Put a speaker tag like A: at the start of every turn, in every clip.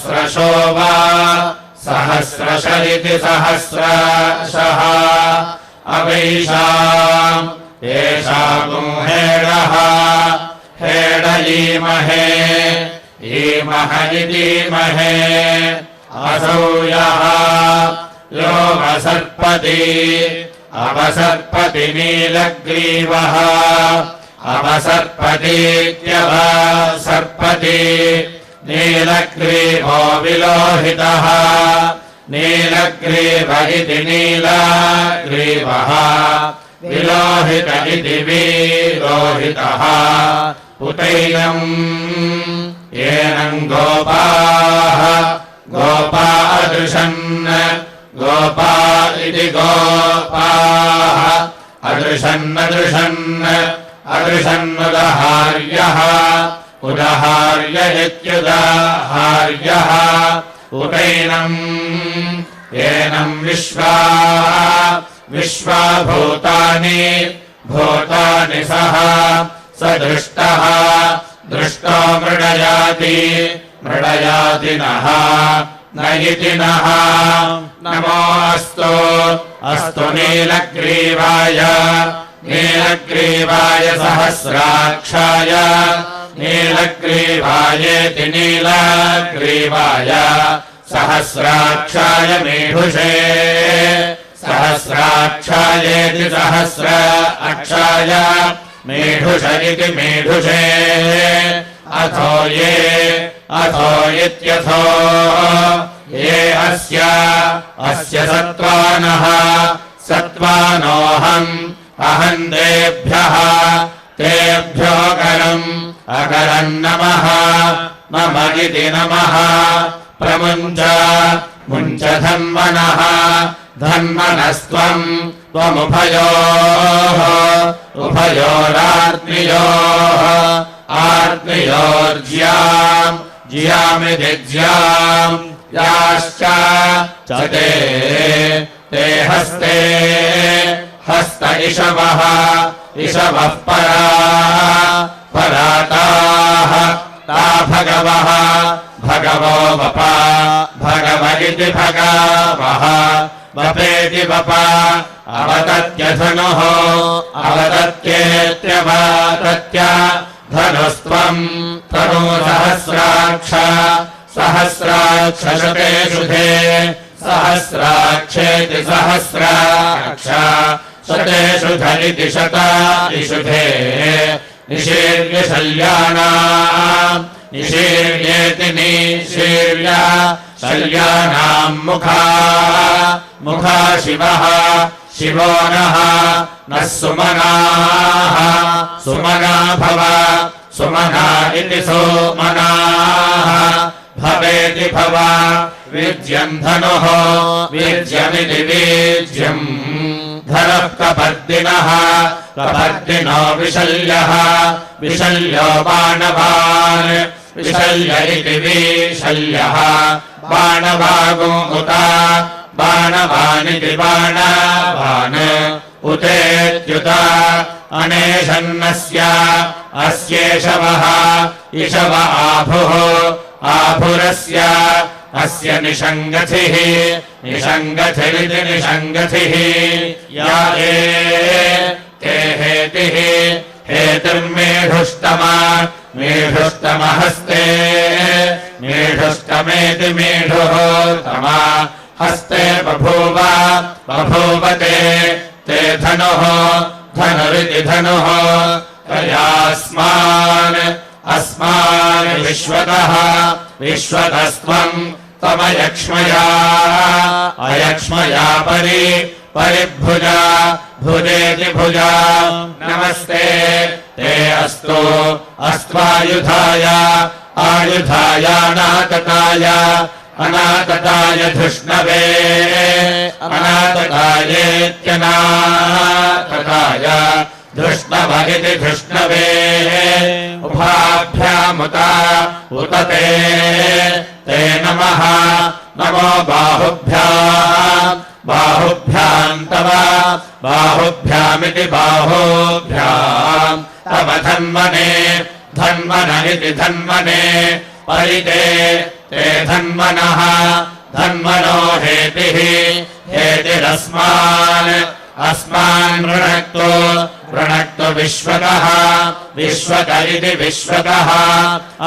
A: सहस्रशो वा सहस्रशरिति सहस्रशः अवैषाम् येषाम् हेडः हेडयीमहे ईमहनिधीमहे असौ यः योऽवसर्पति अवसर्पति नीलग्रीवः अवसर्पतीत्यवसर्पति नीलग्रीवो विलोहितः नीलग्रीव इति नीलग्रीवः विलोहित इति विलोहितः उतैनम् येनम् गोपाः गोपा अदृशन् गोपा इति गोपाः अदृशन्नदृशन् अदृशन्नुदहार्यः उदहार्य इत्युदहार्यः उतैनम् येनम् विश्वा भूतानि भूतानि सः स दृष्टः दृष्टो मृडयाति मृडयाति नः न इति नः नमोऽस्तु अस्तु नीलग्रीवाय नीलग्रीवाय सहस्राक्षाय नीलग्रीवायेति नीलग्रीवाय सहस्राक्षाय मेढुषे सहस्राक्षायेति सहस्र अक्षाय मेढुष इति मेढुषे अथो ये अथो इत्यथो ये अस्य सत्त्वानः सत्त्वानोऽहम् अहम् तेभ्यो अकरम् नमः मम इति नमः प्रमुञ्च मुञ्च धन्वनः धन्वनस्त्वम् त्वमुभयोः उभयोरार्त्मियोः आर्त्मियोर्ज्याम् ज्यामिति ज्याम् याश्च ते हस्ते हस्त इषवः इषवः पराताः ता भगवः भगवो वपा भगव इति भगवः वपेति वपा अवतत्यधनुः अवतत्येत्यवतत्य धनुस्त्वम् तनूसहस्राक्ष सहस्राक्षशते शुधे सहस्राक्षेति सहस्राक्ष शतेषु धरिति शतादिषुधे निशीर्य शल्यानाम् निशीर्येति निशीर्य शल्यानाम् मुखा शिवः शिवो नः सुमनाः सुमना भव सुमना इति सोमनाः भवेति भव वीर्यम् धनुः वीर्यमिति वीर्यम् धनः कपर्दिनः कपर्दिनो विशल्यः विशल्यो बाणवान् विशल्य इति विशल्यः बाणवागो उत बाणवानिति बाणवान् उतेत्युत अनेशन्नस्य अस्येषवः इषव आभुः आभुरस्य अस्य निषङ्गथिः निषङ्गथिरिति निषङ्गथिः या ते हेतिः हेतिर्मेढुष्टमा मेढुष्टमहस्ते मेढुष्टमेति मेढुः तमा हस्ते बभूव बभूवते ते धनुः धनुरिति धनुः तयास्मान् अस्मान् विश्वतः विश्वतस्त्वम् तमयक्ष्मया अयक्ष्मया परिभुजा भुजेति भुजा नमस्ते ते अस्तु अस्त्वायुधाय आयुधाय अनातताय अनातताय धृष्णवे अनाततायेत्यनातताय धृष्णव इति धृष्णवे उभाभ्यामुत उत ते नमः नमो बाहुभ्याम् बाहुभ्याम् तव बाहुभ्यामिति बाहुभ्याम् तव धन्वने धन्वन इति धन्वने परिते ते धन्वनः धन्वनो हेतिः हेतिरस्मान् अस्मान् वृणक्तु विश्वकः विश्वक इति विश्वकः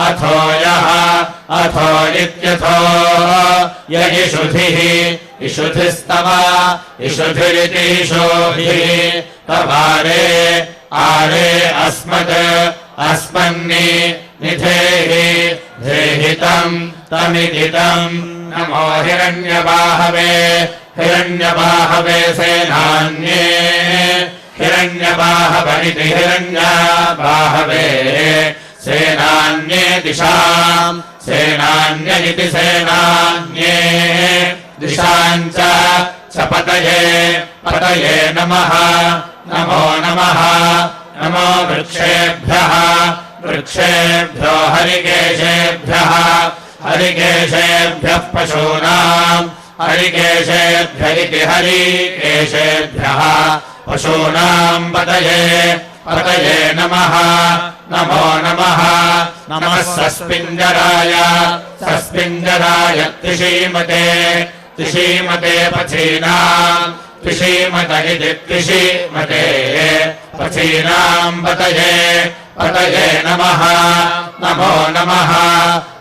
A: अथो यः अथो इत्यथो य इषुधिः इषुधिस्तव इषुधिरिति इषुधिः तवारे आरे अस्मत् अस्मन्नि निधेहि धेहितम् तमिदितम् नमो हिरण्यबाहवे हिरण्यबाहवे सेनान्ये हिरण्यबाहवनिति हिरण्यबाहवे सेनान्ये दिशाम् सेनान्य इति सेनान्ये दिशाम् च पतये पतये नमः नमो नमः नमो वृक्षेभ्यः वृक्षेभ्यो हरिकेशेभ्यः हरिकेशेभ्यः पशूनाम् हरिकेशेभ्य इति हरिकेशेभ्यः पशूनाम् पतये पतये नमः नमो नमः नमः सस्पिञ्जराय सस्पिञ्जराय त्रिशीमते त्रिशीमते पथीनाम् त्रिशीमत इति त्रिशीमते पथीनाम् पतये पतये नमः नमो नमः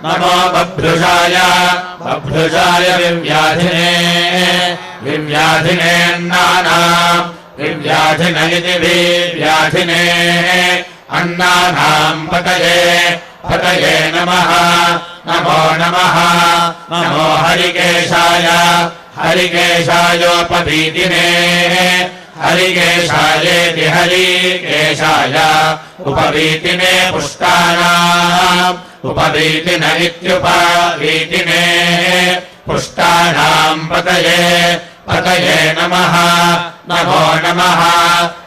A: नमो बभ्रुषाय बभ्रुषाय विव्याधिने विव्याधिनेऽन्नानाम् विव्याधिन इति विव्याधिने अन्नानाम् पतये पतये नमः नमो नमः नमो हरिकेशाय हरिकेशायोपवीतिने हरिकेशायेति हरिकेशाय उपवीतिने पुष्टानाम् उपवीतिन इत्युपवीतिने पुष्टानाम् पतये पतये नमः नमो नमः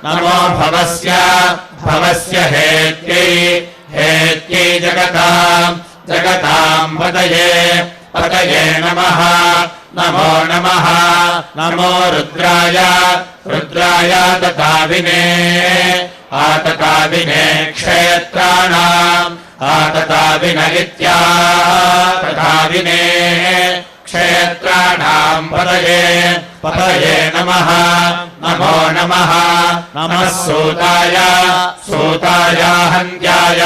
A: नमो भवस्य भवस्य हेत्यै हेत्यै जगताम् जगताम् पतये पतये नमः नमो नमः नमो रुद्राय रुद्राय तताविने आतताविने क्षेत्राणाम् आतताविन इत्यातताविने क्षेत्राणाम् पतये पतये नमः नमो नमः नमः सूताय सूताय अहन्त्याय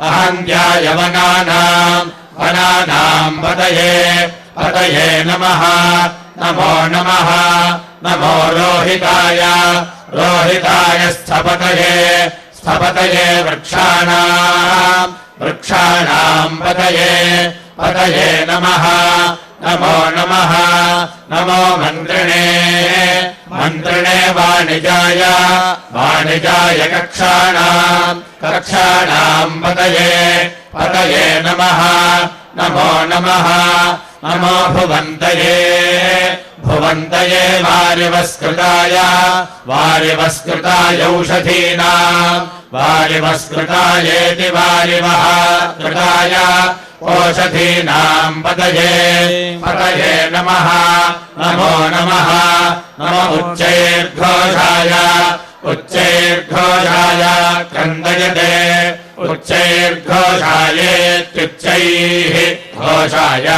A: अहन्त्याय वनानाम् वनानाम् पतये पतये नमः नमो नमः नमो रोहिताय रोहिताय स्थपतये स्थपतये वृक्षाणाम् वृक्षाणाम् पतये पतये नमः नमो नमः नमो मन्त्रिणे मन्त्रिणे वाणिजाय वाणिजाय कक्षाणाम् कक्षाणाम् पतये पतये नमः नमो नमः नमो भुवन्तये भुवन्तये वारिवस्कृताय वारिवस्कृताय औषधीनाम् वारिवस्कृतायेति वारिवः कृताय ओषधीनाम् पतये पतये नमः नमो नमः नमो उच्चैर्घोषाय उच्चैर्घोषाय क्रन्दयते उच्चैर्घोषायेत्युच्चैः घोषाय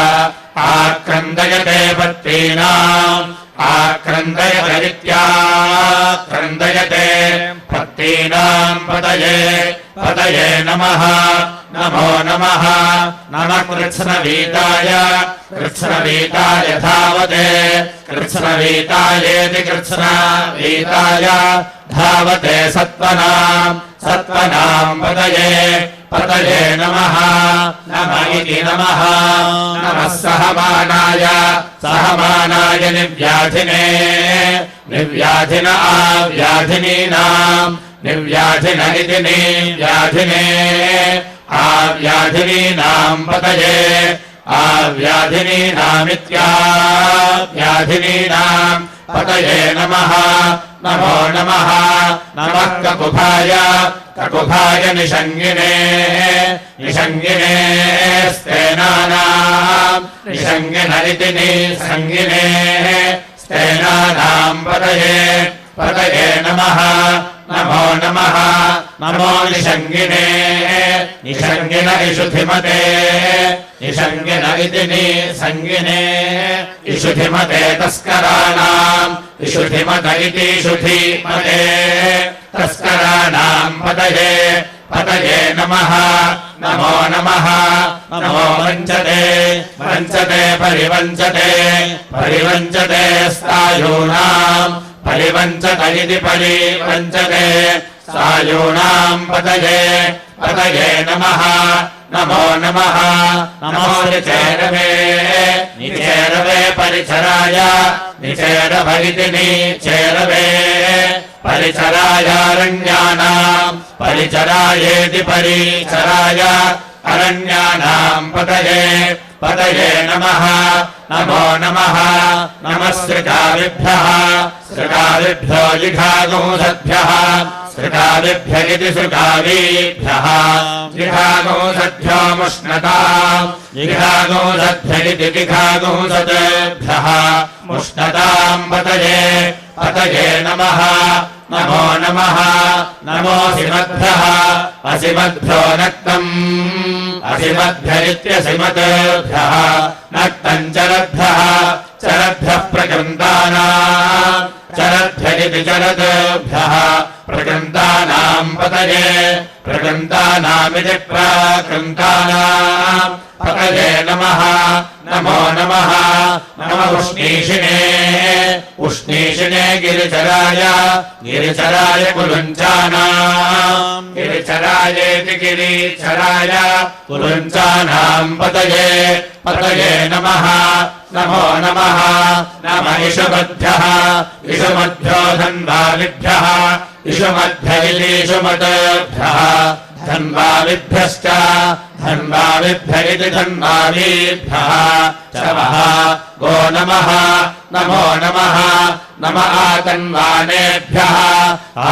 A: आक्रन्दयते पत्नीनाम् आक्रन्दयतीत्याक्रन्दयते पत्नीनाम् पतये पतये नमः नमो नमः नमः कृत्स्नवीताय कृत्स्नवीताय धावते कृत्स्नवीतायेति कृत्स्नवीताय धावते सत्त्वनाम् सत्त्वनाम् पतये पतये नमः नम इति नमः नमः सहमानाय सहमानाय निव्याधिने निव्याधिन आव्याधिनीनाम् निव्याधिन इति निव्याधिने आव्याधिनीनाम् पतये आव्याधिनीनामित्याव्याधिनीनाम् पतये नमः नमो नमः नमः ककुभाय ककुभाय निषङ्गिने निषङ्गिने स्तेनानाम् निषङ्गिन इति निषङ्गिने स्तेनानाम् पतये पतये नमः नमो नमः नमो निषङ्गिने निषङ्गिन इषुधिमते निषङ्गिन इति निसङ्गिने इषुधिमते तस्कराणाम् इषुधिमत इति इषुधिमते तस्कराणाम् पतये पतये नमः नमो नमः नमो वञ्चते वञ्चते परिवञ्चते परिवञ्चते स्थायूनाम् परिवञ्चत इति परिवञ्चते स्थायूनाम् पतये पतये नमः नमो नमः नमो निचेरवे निचेरवे परिचराय निचेरव इति निचेरवे परिचरायारण्यानाम् परिचरायेति परिचराय अरण्यानाम् पतये पतये नमः नमो नमः नमः सृगाविभ्यः सृगाविभ्यो जिघागोसद्भ्यः सृगाविभ्य इति सृगावीभ्यः जिघागोसद्भ्यो मुष्णताम् जिघागोसद्भ्य इति जिघागोसद्भ्यः मुष्णताम् पतये पतये नमः नमो नमः नमोऽसिमद्भ्यः असिमद्भ्यो नक्तम् असिमद्भ्य इत्यसिमद्भ्यः नक्तम् चरद्भ्यः चरद्भ्यः प्रकृन्तानाम् चरद्भ्य इति चरद्भ्यः प्रकृन्तानाम् पतये प्रकृन्तानामिति प्रकृन्तानाम् पतये नमः नमो नमः नमः उष्णीषिणे उष्णीषिणे गिरिचराय गिरिचराय कुलुञ्चानाम् गिरिचरायेति गिरिचराय कुलुञ्चानाम् पतये पतये नमः नमो नमः नम इषुमद्भ्यः इषुमद्भ्यो धन्वाविभ्यः इषुमद्भ्य इति इषुमद्भ्यः धन्वाविभ्यश्च धन्वाविभ्य इति धन्वावीभ्यः च वः गो नमः नमो नमः नम आतन्वानेभ्यः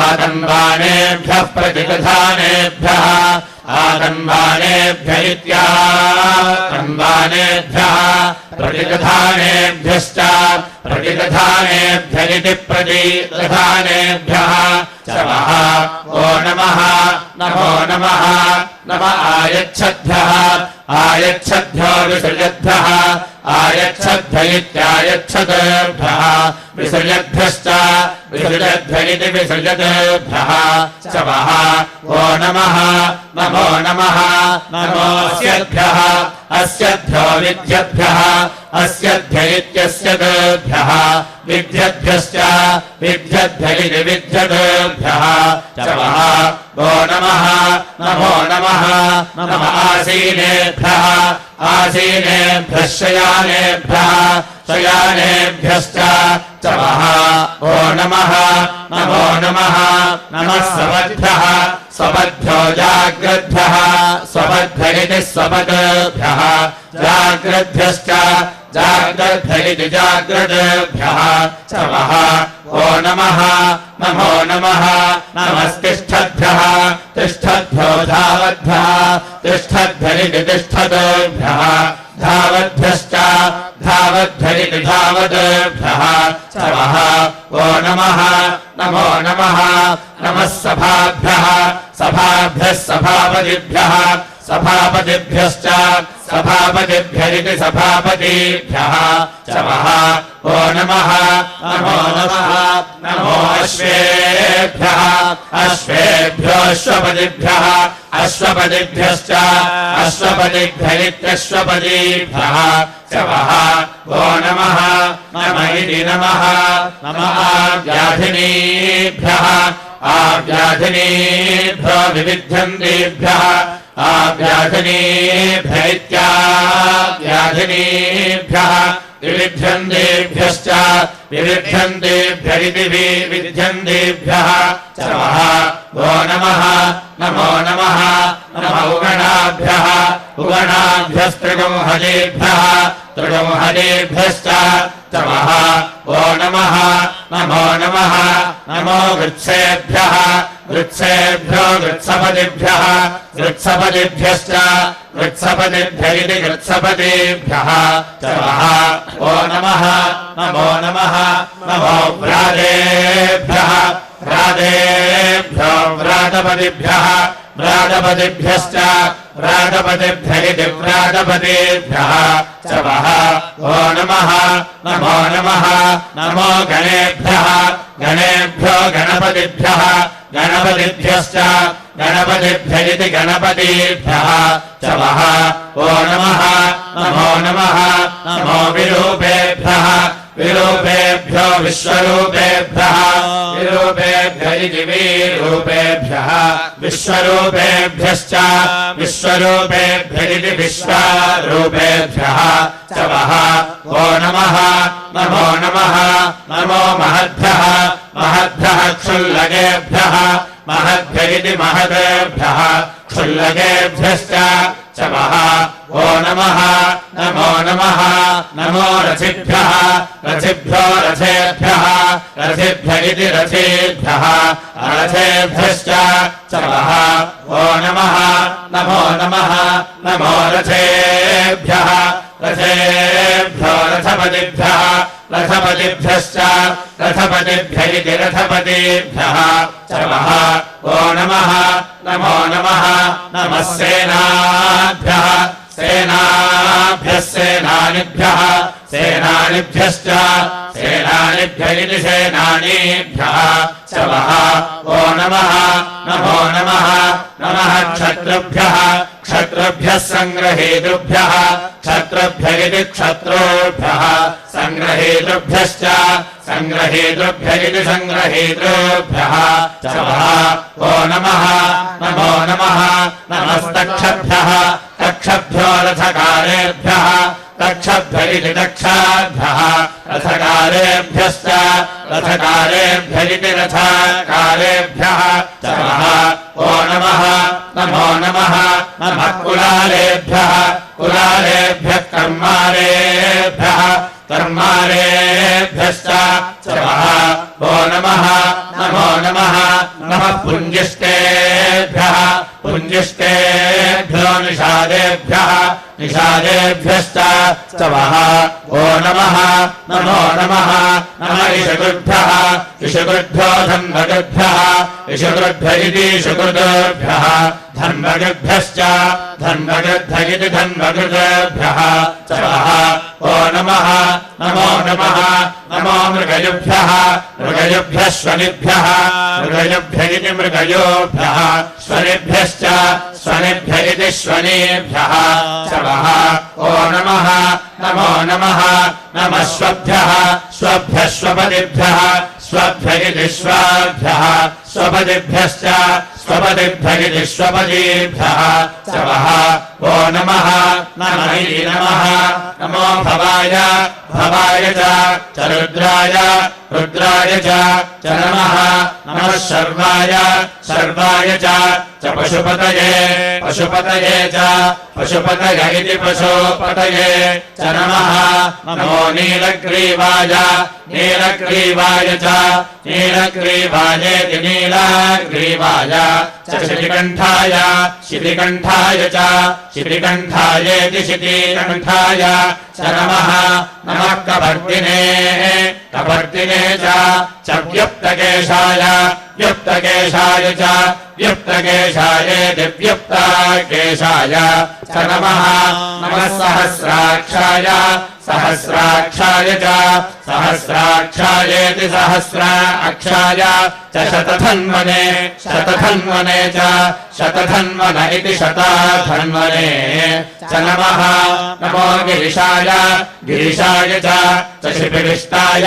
A: आतन्वानेभ्यः प्रतिदधानेभ्यः आतन्वानेभ्य इत्यातन्वानेभ्यः प्रतिदधानेभ्यश्च प्रतिदधानेभ्य इति प्रतिदधानेभ्यः च वः गो नमः नमो नमः नम आयच्छद्भ्यः आयच्छद्भ्यो विसृजद्भ्यः आयच्छद्भ्य इत्यायच्छद्भ्यः विसृजद्भ्यश्च विसृजद्भ्य इति विसृजद्भ्यः च वः गो नमः नमो नमः नमोऽस्यद्भ्यः अस्यद्भ्यो विद्यद्भ्यः अस्यद्भ्य इत्यस्यद्भ्यः विद्यद्भ्यश्च विद्यद्भ्य इति विद्यद्भ्यः च वः गो नमः नमो नमः नम आसीनेभ्यः आसीनेभ्यः शयानेभ्यः शयानेभ्यश्च च वः गो नमः नमो नमः नमः स्वपद्भ्यः स्वपद्भ्यो जाग्रद्भ्यः स्वपद्भ्य इति स्वपद्भ्यः जाग्रद्भ्यश्च जाग्रद्भ्य इति जाग्रद्भ्यः च वः गो नमः नमो नमः नमस्तिष्ठद्भ्यः तिष्ठद्भ्यो धावद्भ्यः तिष्ठद्भ्य इति तिष्ठद्भ्यः धावद्भ्यश्च धावद्भ्य इति धावद्भ्यः च वः गो नमः नमो नमः नमः सभाभ्यः सभाभ्यः सभापतिभ्यः सभापतिभ्यश्च सभापतिभ्य इति सभापतिभ्यः च वः गो नमः नमो नमः नमो अश्वेभ्यः अश्वेभ्यो अश्वपतिभ्यः अश्वपतिभ्यश्च अश्वपतिभ्य इत्यश्वपतिभ्यः च वः गो नमः नम इति नमः नम आव्याधिनीभ्यः आव्याधिनीभ्यो विविध्यन्तेभ्यः आव्याधिनीभ्य इत्याव्याधिनीभ्यः विविध्यन्तेभ्यश्च विविध्यन्तेभ्य इति विविध्यन्तेभ्यः च वः गो नमः नमो नमः नम उगणाभ्यः उगणाभ्यस्त्रिगुंहजेभ्यः त्रिगुंहजेभ्यश्च च वः गो नमः नमो नमः नमो वृत्सेभ्यः वृत्सेभ्यो वृत्सपतिभ्यः वृत्सपतिभ्यश्च वृत्सपतिभ्य इति वृत्सपतिभ्यः च वः गो नमः नमो नमः नमो व्राजेभ्यः व्रातेभ्यो व्रातपतिभ्यः व्रातपतिभ्यश्च व्रातपतिभ्य इति व्रातपतिभ्यः च वः वो नमः नमो नमः नमो गणेभ्यः गणेभ्यो गणपतिभ्यः गणपतिभ्यश्च गणपतिभ्य इति गणपतिभ्यः च वः वो नमः नमो नमः नमो विरूपेभ्यः विरूपेभ्यो विश्वरूपेभ्यः विरूपेभ्य इति विरूपेभ्यः विश्वरूपेभ्यश्च विश्वरूपेभ्य इति विश्वरूपेभ्यः च वः वो नमः नमो नमः नमो महद्भ्यः महद्भ्यः क्षुल्लकेभ्यः महद्भ्य इति महदेभ्यः क्षुल्लकेभ्यश्च च वः वो नमः नमो नमः नमो रथिभ्यः रथिभ्यो रथेभ्यः रथिभ्य इति रथेभ्यः रथेभ्यश्च च वः वो नमः नमो नमः नमो रथेभ्यः रथेभ्यो रथपतिभ्यः रथपतिभ्यश्च रथपतिभ्य इति रथपतिभ्यः च वः वो नमः नमो नमः नमः सेनाभ्यः सेनाभ्यः सेनानिभ्यः सेनानिभ्यश्च सेनानिभ्य इति सेनानीभ्यः च वः वो नमः नमो नमः नमः क्षत्रुभ्यः क्षत्रुभ्यः सङ्ग्रहेतृभ्यः क्षत्रुभ्य इति क्षत्रुभ्यः सङ्ग्रहेतृभ्यश्च सङ्ग्रहेतृभ्य इति सङ्ग्रहेतृभ्यः च वः वो नमः नमो नमः नमस्तक्षभ्यः तक्षभ्यो रथकारेभ्यः तक्षभ्य इति तक्षाभ्यः रथकारेभ्यश्च रथकारेभ्य इति रथकारेभ्यः च वः वो नमः नमो नमः नमः कुलालेभ्यः कुलालेभ्यः कर्मारेभ्यः कर्मारेभ्यश्च च वः वो नमः नमो नमः नमः पुञ्जिष्टेभ्यः पुञ्जिष्टेभ्यो निषादेभ्यः निषादेभ्यश्च च वः वो नमः नमो नमः नमः इषकृभ्यः इषकृभ्यो धन्वकृभ्यः इषकृभ्य इति इषकृभ्यः धन्वकृभ्यश्च धन्वकृभ्य इति धन्वकृभ्यः च वः वो नमः नमो नमः नमो मृगयुभ्यः मृगयुभ्यः स्वनिभ्यः मृगयुभ्य इति मृगयोभ्यः स्वनिभ्यश्च स्वनिभ्य इति स्वनेभ्यः च वः वो नमः नमो नमः नमः स्वभ्यः स्वभ्यः स्वपतिभ्यः स्वभ्य इति स्वभ्यः स्वपतिभ्यश्च स्वपतिभ्य इति स्वपतिभ्यः च वः वो नमः नमः नमो भवाय भवाय च रुद्राय रुद्राय च नमः नमः शर्वाय शर्वाय च पशुपतये पशुपतये च पशुपतय इति पशुपतये च नमः नमो नीलग्रीवाय नीलग्रीवाय च नीलग्रीवायेति नीलग्रीवाय च शितिकण्ठाय शितिकण्ठाय च शितिकण्ठायेति शितिकण्ठाय च नमः नमः कपर्दिने कपर्दिने च व्युक्तकेशाय व्युक्तकेशाय च व्युक्तकेशायेति व्युक्तकेशाय च नमः नमः सहस्राक्षाय सहस्राक्षाय च सहस्राक्षायेति सहस्राक्षाय च शतधन्वने शतधन्वने च शतधन्वन इति शतधन्वने च नमः नमो गिरिशाय गिरिशाय च शिपिविष्टाय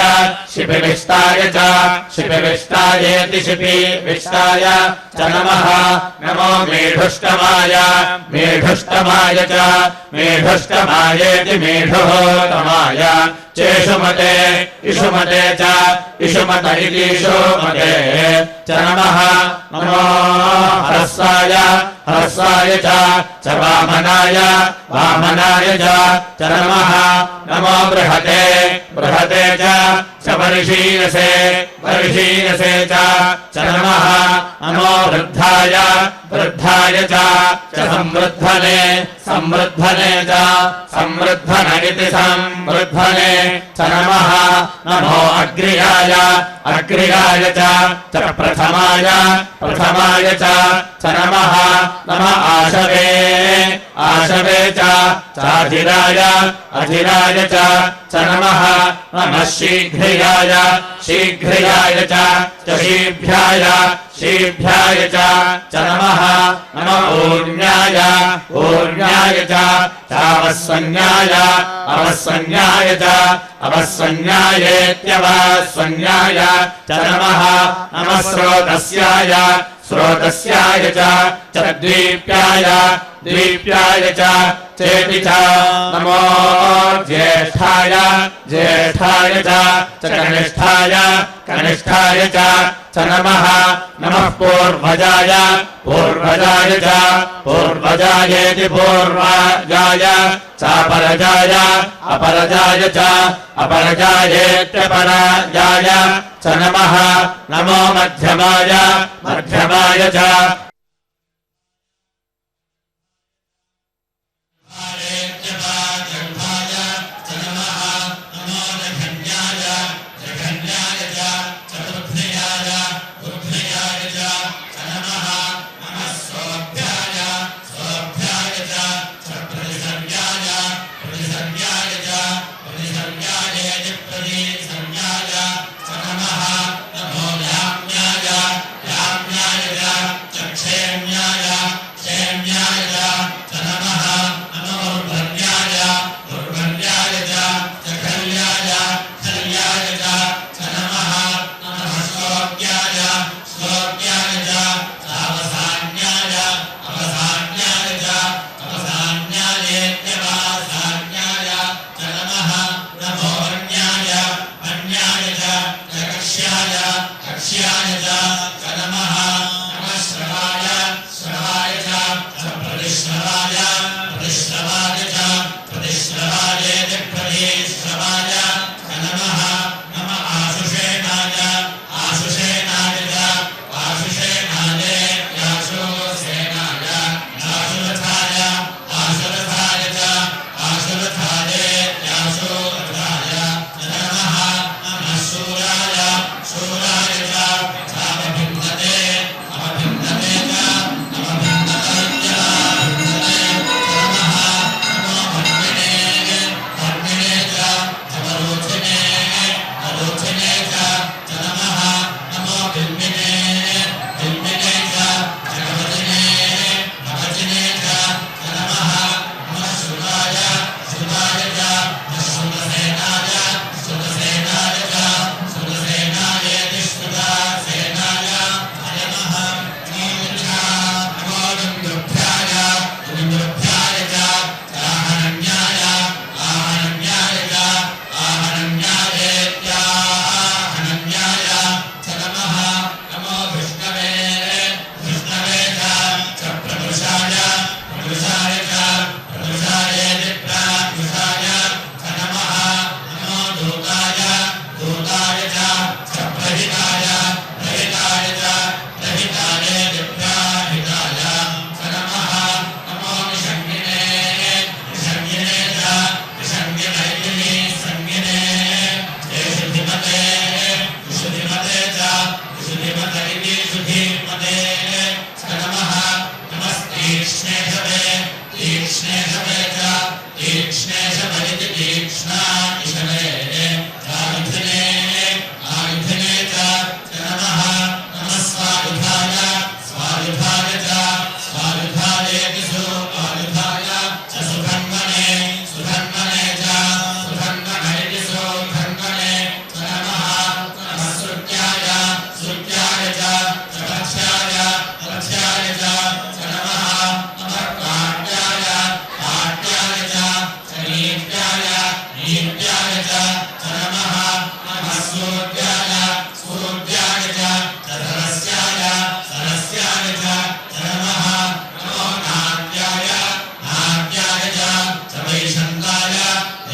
A: शिपिविष्टाय च शिपिविष्टायेति शिपिविष्टाय च नमः नमो मेढुष्टमाय मेढुष्टमाय च मेढुष्टमायेति मेढुष्टमाय चेषुमते इषुमते च इषुमत इति इषुमते च नमः नमो हरस्वाय हरस्वाय च वामनाय वामनाय च नमः नमो बृहते बृहते च वर्षीयसे वर्षीयसे च नमः नमो वृद्धाय वृद्धाय च संवृद्धने संवृद्धने च संवृद्धन इति संवृद्धने च नमः नमो अग्र्याय अग्र्याय च प्रथमाय प्रथमाय च नमः नमः आशवे आशवे च चाधिराय अधिराय च नमः नमः शीघ्रियाय शीघ्रियाय च शीभ्याय शीभ्याय च नमः नमः ऊर्ण्याय ऊर्ण्याय च अवस्वन्याय अवस्वन्याय च अवस्वन्यायेत्यवस्वन्याय च नमः नमः स्रोतस्याय स्रोतस्याय च द्वीप्याय द्वीप्याय च चेति च नमो ज्येष्ठाय ज्येष्ठाय च कनिष्ठाय कनिष्ठाय च नमः नमः पूर्वजाय पूर्वजाय च पूर्वजायेति पूर्वजाय चापरजाय अपरजाय च अपरजायेत्यपरजाय च नमः नमो मध्यमाय मध्यमाय च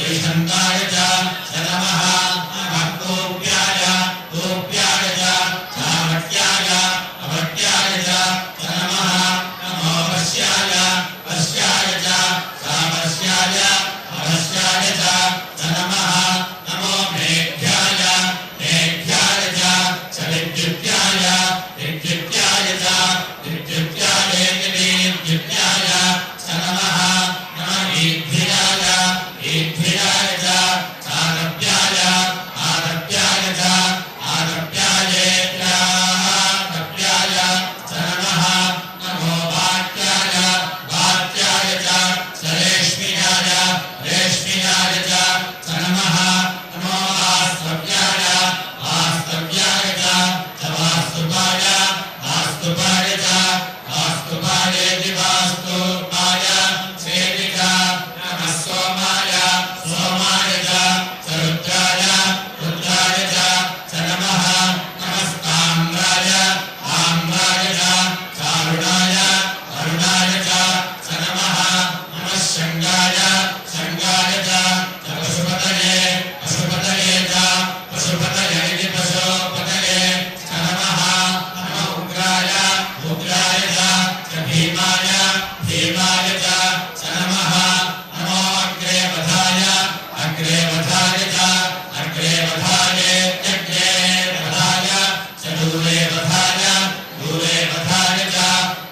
B: वैशन्ताय च नमः नमः गोप्याय गोप्याय
A: पशुपतये च पशुपतये इति पशुपतये च नमः नमो उग्राय उग्राय च भीमाय भीमाय च नमः नमो अग्रे वधाय अग्रे वधाय च अग्रे वधाय यज्ञे वधाय च दूरे वधाय दूरे वधाय च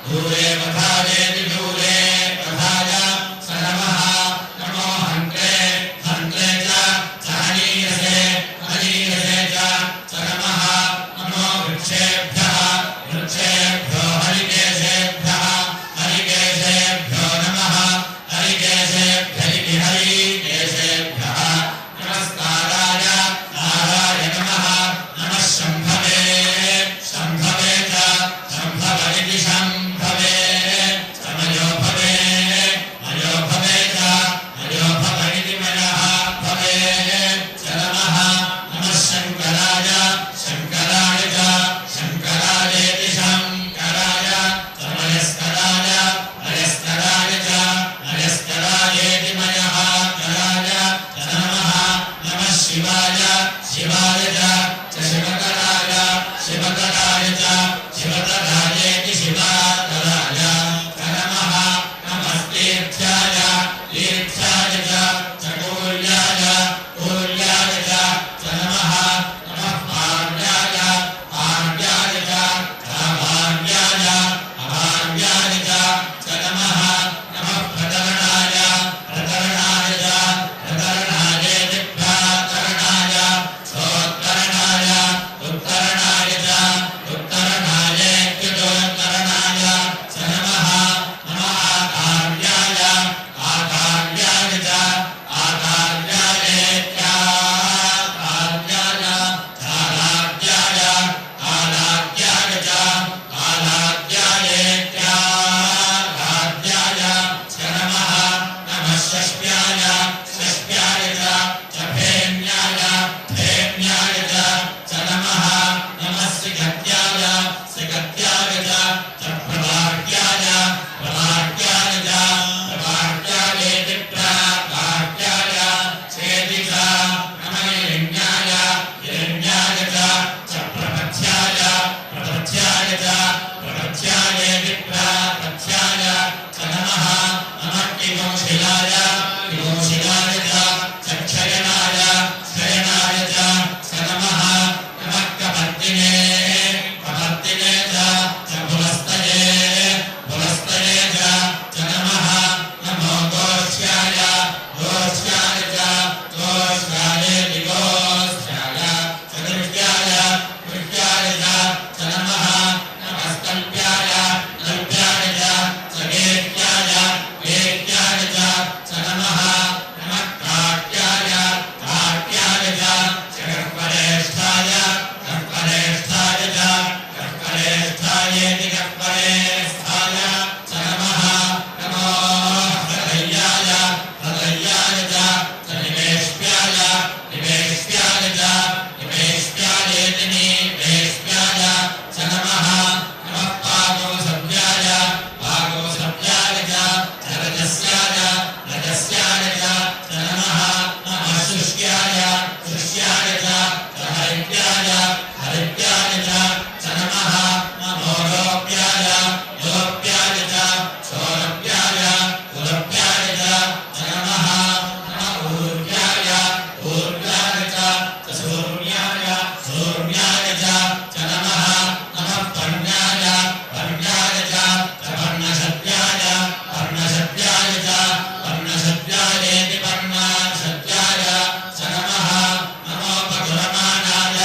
A: दूरे वधाय दूरे वधाय च नमः नमो हन्त्रे हन्त्रे च हनीयसे हनीयसे च नमः नमो वृक्षेभ्यः वृक्षेभ्यो हरिकेशेभ्यः हरिकेशेभ्यो नमः हरिकेशेभ्य हरिकेशेभ्यः नमस्काराय नाराय नमः नमः शम्भवे शम्भवे च शम्भव इति शम्भवे मयो भवे मयो भवे च मयो भव इति मयः भवे च नमः नमः शङ्कराय शङ्कराय च शङ्कराय इति शङ्कराय मयस्कराय मयस्कराय च मयस्कराय इति मयः कराय च नमः नमः शिवाय शिवाय च शिवकराय शिवकराय च शिवकराय इति शिवकराय च नमः नमस्तीर्थ्याय तीर्थ्याय च कूल्याय कूल्याय च नमः नमः पार्याय पार्याय च अभार्याय अभार्याय च नमः नमः प्रतरणाय प्रतरणाय च प्रतरणाय इति प्रतरणाय सोत्तरणाय उत्तरणाय च उत्तरणाय इत्युत्तरणाय च नमः नमः आकार्याय आकार्याय च आकार्याय इत्याकार्याय आलाद्याय आलाद्याय च आलाद्याय इत्यालाद्याय च नमः नमः षष्ट्याय षष्ट्याय च भेन्याय भेन्याय च नमः नमः सिगत्याय सिगत्याय च प्रभाग्याय प्रभाग्याय च प्रभाग्याय इति प्रभाग्याय चेति च नमः हिरण्याय हिरण्याय च प्रपथ्याय प्रपथ्याय च प्रपथ्याय इति प्रपथ्याय च नमः नमः किमोशिलाय किमोशिलाय च क्षयनाय क्षयनाय च नमः नमः कपर्दिने कपर्दिने च पुलस्तये पुलस्तये च नमः नमो गोष्ठ्याय गोष्ठ्याय च गोष्ठ्याय इति गोष्ठ्याय दृष्ट्याय दृष्ट्याय च नमः नमस्तल्प्याय तल्प्याय च गेट्याय गेट्याय च नमः नमः काट्याय काट्याय च कर्परेष्ठाय कर्परेष्ठाय च कर्परेष्ठाय इति कर्परेष्ठाय च नमः नमो हृदयाय हृदयाय च निवेश्याय निवेश्याय च निवेश्याय इति निवेश्याय च नमः नमः पागोसव्याय पागोसव्याय च रजस्याय रजस्याय च नमः नमः शुष्याय शुष्याय च हरित्याय हरित्याय च नमः नमो लोप्याय लोप्याय च सौरभ्याय उलभ्याय च नमः नमः ऊर्व्याय ऊर्व्याय च सूर्याय सूर्याय च नमः नमः पर्ण्याय पर्ण्याय च पर्णशद्याय पर्णशद्याय च पर्णशद्याय इति पर्णशद्याय च नमः नमोपकुलमानाय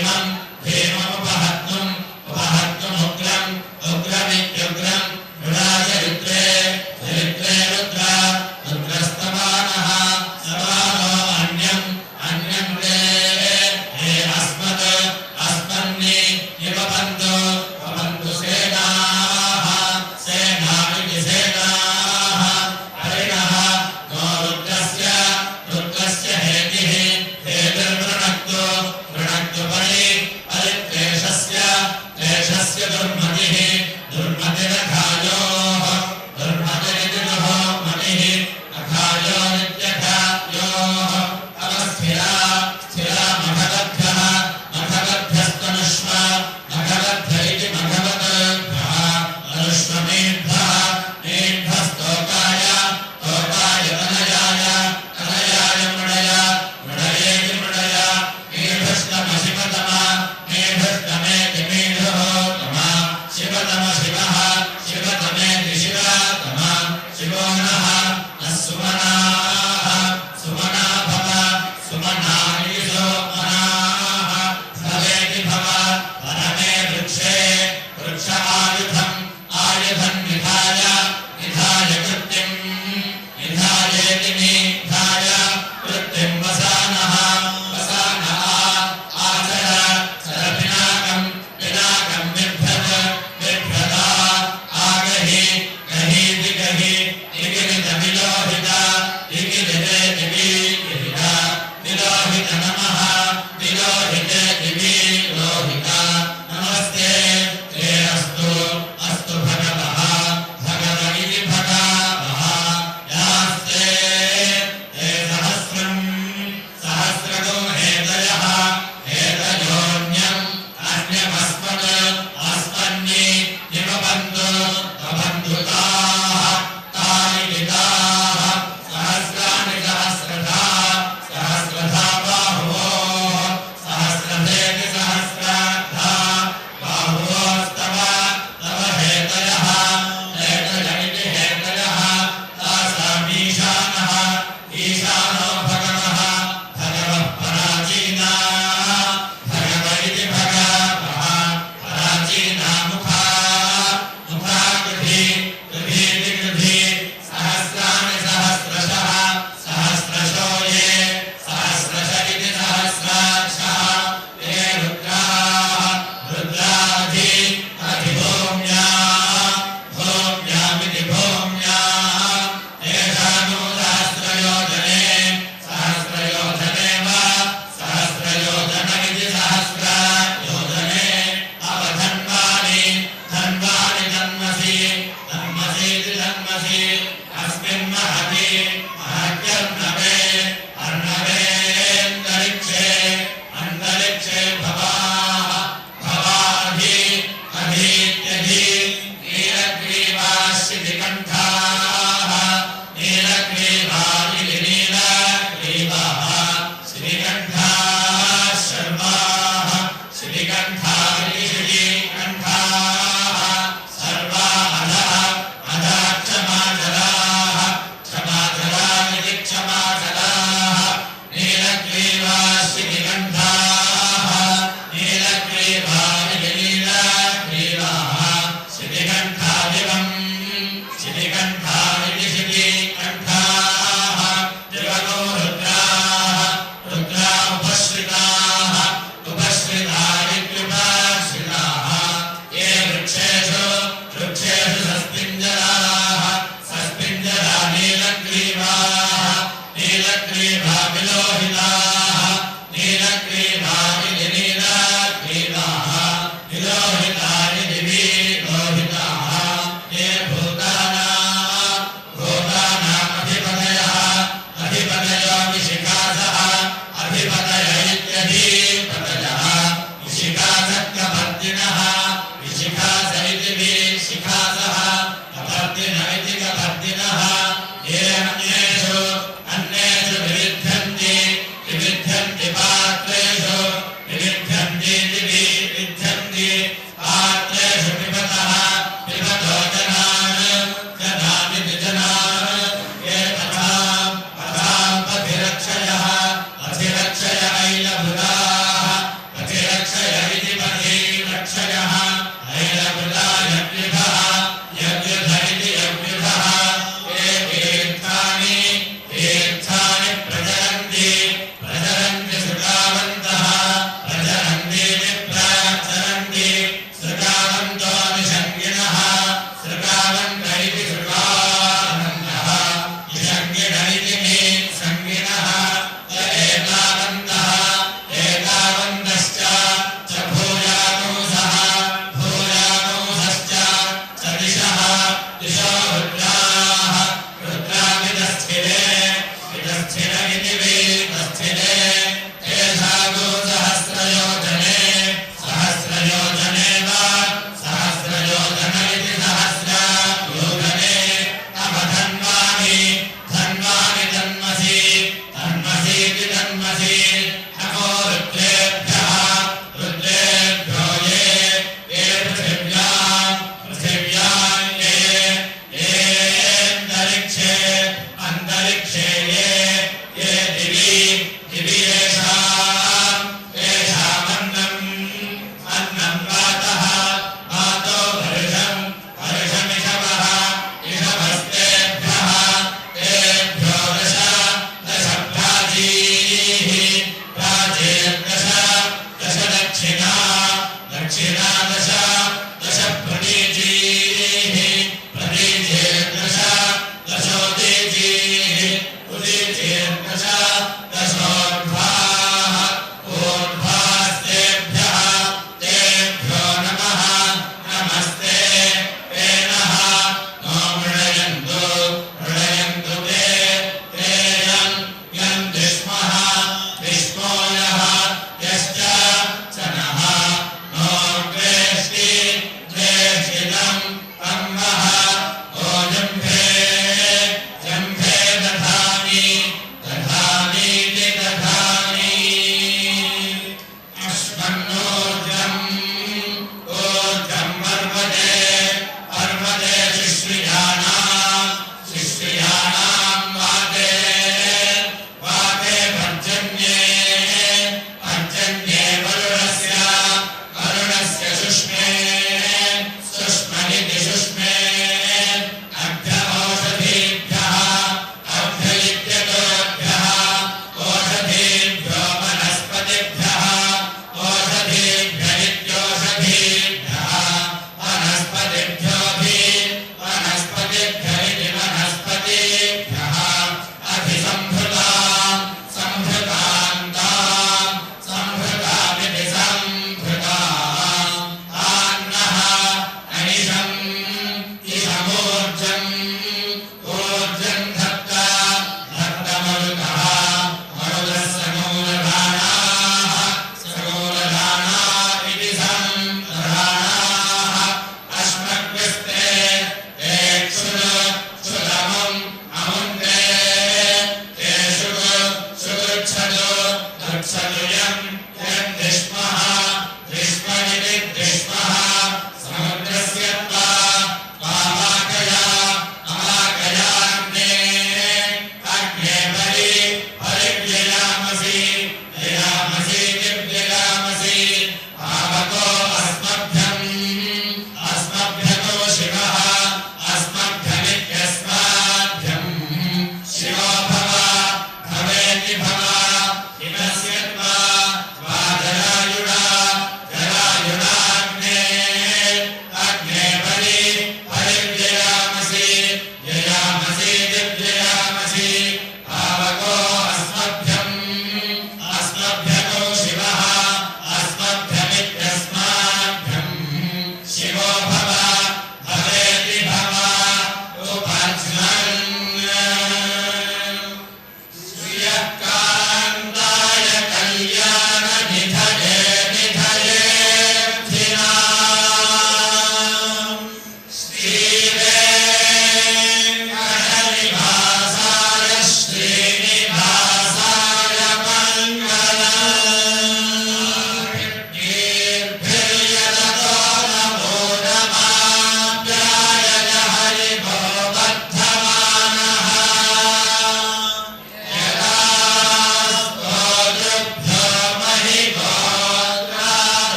A: भीमम् भीममुपहत्तुम् उपहत्तुमुग्रम् उग्रमित्युग्रम् रुद्राय रुद्रे रुद्रे रुद्र रुद्रस्तमानः समानो अन्यम् अन्यम् हे अस्मत् अस्मन्नि निपपन्तु पपन्तु सेनाः सेनामिति सेनाः हरिणः नो रुद्रस्य हेतिः हेतिर्वृणक्तु वृणक्तु परिक्लेशस्य क्लेशस्य दुर्मतिः दुर्मतिरघायोः दुर्मतिरितिः मतिः अघायो नित्यघायोः अवस्थिरा स्थिरा मघवद्भ्यः मघवद्भ्यस्तनुष्व मघवद्भ्य इति मघवद्भ्यः अनुष्वमेभ्यः मेभ्यस्तोकाय तोकाय तनयाय तनयाय मृडय मृडयेति मृडय मेभ्यस्तम शिवतम मेभ्यस्तमेति मेढोतम शिवतम शिवः शिवतमेति शिवतम शिवो नः नः सुमनाः सुमना भव सुमनानि सोमनाः भवेति भव वरमे वृक्षे वृक्ष आयुधम् आयुधम् निधाय निधाय कृत्तिम् निधायेति निधाय कृत्तिम् वसानः वसानः आचर चर पिनाकम् पिनाकम् बिभ्रत बिभ्रता आगहि गहीति गहि इगिरित विलोहित इगिरितेति विगिरित विलोहित नमः विलोहितेति विलोहित नमस्ते ते अस्तु अस्तु भगवः भगव इति भगवः यास्ते ते सहस्रम् सहस्रगो हेतयः हेतयोऽन्यम् अन्यमस्मत् अस्मन्नि निपपन्तु पपन्तु ताः तानि ताः सहस्राणि सहस्रधा सहस्रधा बाहुवोः सहस्रधेति सहस्रधा बाहुवोस्तव तव हेतयः हेतय इति हेतयः तासामीशानः ईशानो भगवः भगवः पराचीना भगव इति भगवः पराचीना मुखा मुखा कृधि कृधीति कृधि सहस्राणि सहस्रशः सहस्रशो ये सहस्रश इति सहस्रशः ते रुद्राः रुद्राधि अधिभूम्या भूम्यामिति भूम्या येषानो सहस्रयोजने सहस्रयोजने वा सहस्रयोजनमिति सहस्रयोजने अवधन्वानि धन्वानि तन्मसि तन्मसीति तन्मसि अस्मिन् महति महत्यर्णवे अर्णवेऽन्तरिक्षे अन्तरिक्षे भवाः भवाधि अधीत्यधि नीलग्रीवाश्रितिकण्ठाः नीलग्रीवा इति नीलग्रीवाः श्रीकण्ठाः शर्वाः श्रीकण्ठा इति श्रीकण्ठाः सर्वा अधः अधः क्षमाचलाः क्षमाचलाः इति क्षमाचलाः नीलग्रीवाः श्रीकण्ठाः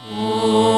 B: Oh